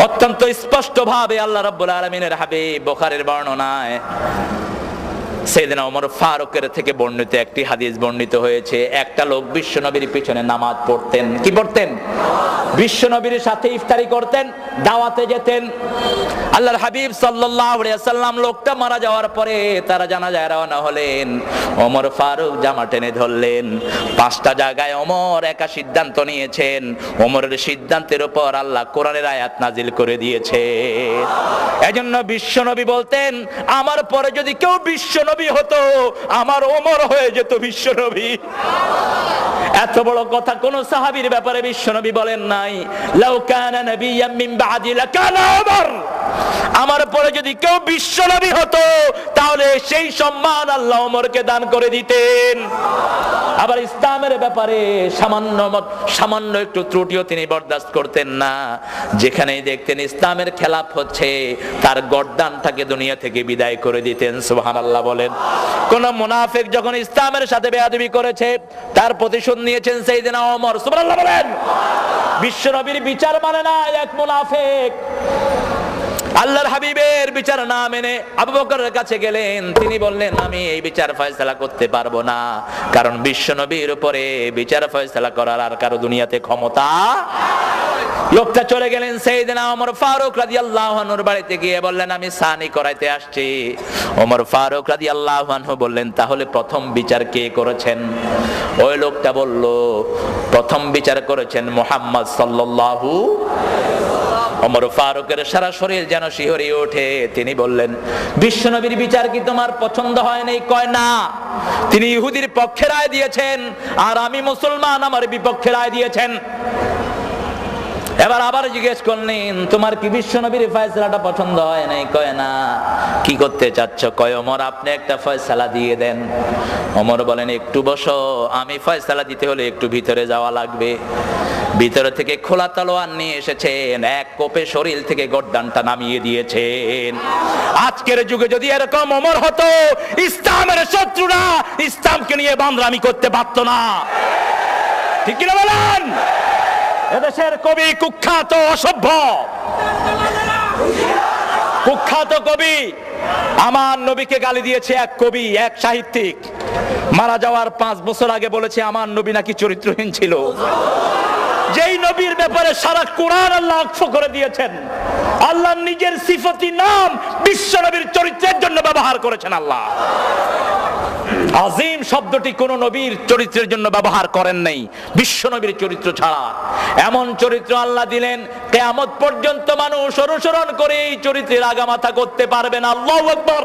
অত্যন্ত স্পষ্ট ভাবে আল্লাহ রাব্বুল আলামিনের হাবিব বুখারীর বর্ণনায় সাইয়েদনা ওমর ফারুকের থেকে বর্ণিত একটি হাদিস বর্ণিত হয়েছে। একটা লোক বিশ্বনবীর পিছনে নামাজ পড়তেন। কি পড়তেন? বিশ্বনবীর সাথে ইফতারি করতেন, দাওয়াতে যেতেন। আল্লাহর হাবিব সাল্লাল্লাহু আলাইহি ওয়াসাল্লাম লোকটা মারা যাওয়ার পরে তারা জানাজায় রওনা হলেন। ওমর ফারুক জামা টেনে ধরলেন। 5টা জায়গায় ওমর একা সিদ্ধান্ত নিয়েছেন। ওমরের সিদ্ধান্তের উপর আল্লাহ কোরআনের আয়াত নাজিল করে দিয়েছে। এজন্য বিশ্বনবী বলতেন, আমার পরে যদি কেউ বিশ্বনবী হতো, আমার ওমর হয়ে যেত বিশ্বনবী। এত বড় কথা কোন সাহাবীর ব্যাপারে বিশ্বনবী বলেন নাই। লাউ কানা নাবিয়্যাম মিন বাদি লাকানা ওমর, আমার পরে যদি কেউ বিশ্বনবী হতো তাহলে সেই সম্মান আল্লাহ ওমরকে দান করে দিতেন। আবার ইসলামের ব্যাপারে সামান্য একটু ত্রুটিও তিনি বরদাস্ত করতেন না। যেখানেই দেখতেন ইসলামের খেলাফ হচ্ছে, তার গর্দানটাকে দুনিয়া থেকে বিদায় করে দিতেন। সুবহানাল্লাহ বলেন। কোন মুনাফিক যখন ইসলামের সাথে বেয়াদবি করেছে, তার প্রতিশোধ নিয়েছেন সাইয়েদনা ওমর। সুবহানাল্লাহ বলেন। বিশ্বনবীর বিচার মানে না এক মুনাফিক। আল্লাহর হাবিবের বিচার না মেনে আবু বকরের কাছে গেলেন। তিনি বললেন, আমি এই বিচার ফয়সালা করতে পারবো না, কারণ বিশ্বনবীর উপরে বিচার ফয়সালা করার আর কারো দুনিয়াতে ক্ষমতা। লোকটা চলে গেলেন সাইয়েদনা ওমর ফারুক রাদিয়াল্লাহু আনহুর বাড়িতে গিয়ে বললেন, আমি সানি করাইতে আসছি। ওমর ফারুক রাদিয়াল্লাহু আনহু বললেন, তাহলে প্রথম বিচার কে করেছেন? ওই লোকটা বলল, প্রথম বিচার করেছেন মুহাম্মদ সাল্লাল্লাহু। ওমর ফারুকের সারা শরীর যেন শিহরিয়ে ওঠে। তিনি বললেন, বিশ্বনবীর বিচার কি তোমার পছন্দ হয় নাই? কয় না, তিনি ইহুদির পক্ষে রায় দিয়েছেন, আর আমি মুসলমান, আমার বিপক্ষে রায় দিয়েছেন। এবার আবার জিজ্ঞেস করলেন, তোমার কি বিশ্বনবীর ফয়সালাটা পছন্দ হয় নাই? কয় না। কি করতে চাচ্ছ? কয়, ওমর আপনি একটা ফয়সালা দিয়ে দেন। ওমর বলেন, একটু বসো, আমি ফয়সালা দিতে হলে একটু ভিতরে যাওয়া লাগবে। ভিতরে থেকে খোলা তলোয়ার নিয়ে এসেছেন, এক কোপে শরীর থেকে গর্দানটা নামিয়ে দিয়েছেন। আজকের যুগে যদি এরকম ওমর হতো, ইসলামের শত্রুরা ইসলামকে নিয়ে বান্দরামি করতে পারত না। ঠিক কিনা বলেন? এদেশের কবি কুখ্যাত অসভ্য, কুখ্যাত কবি, আমার নবীকে গালি দিয়েছে এক কবি, এক সাহিত্যিক। মারা যাওয়ার 5 বছর আগে বলেছে আমার নবী নাকি চরিত্রহীন ছিল। যেই নবীর ব্যাপারে সারা কোরআন আল্লাহ ওয়াকফ করে দিয়েছেন। আল্লাহ নিজের সিফতি নাম বিশ্ব নবীর চরিত্রের জন্য ব্যবহার করেছেন। আল্লাহ আজিম শব্দটি কোন নবীর চরিত্রের জন্য ব্যবহার করেন নাই, বিশ্ব নবীর চরিত্র ছাড়া। এমন চরিত্র আল্লাহ দিলেন, কিয়ামত পর্যন্ত মানুষ অনুসরণ করে এই চরিত্রের আগামাথা করতে পারবে না। আল্লাহু আকবার।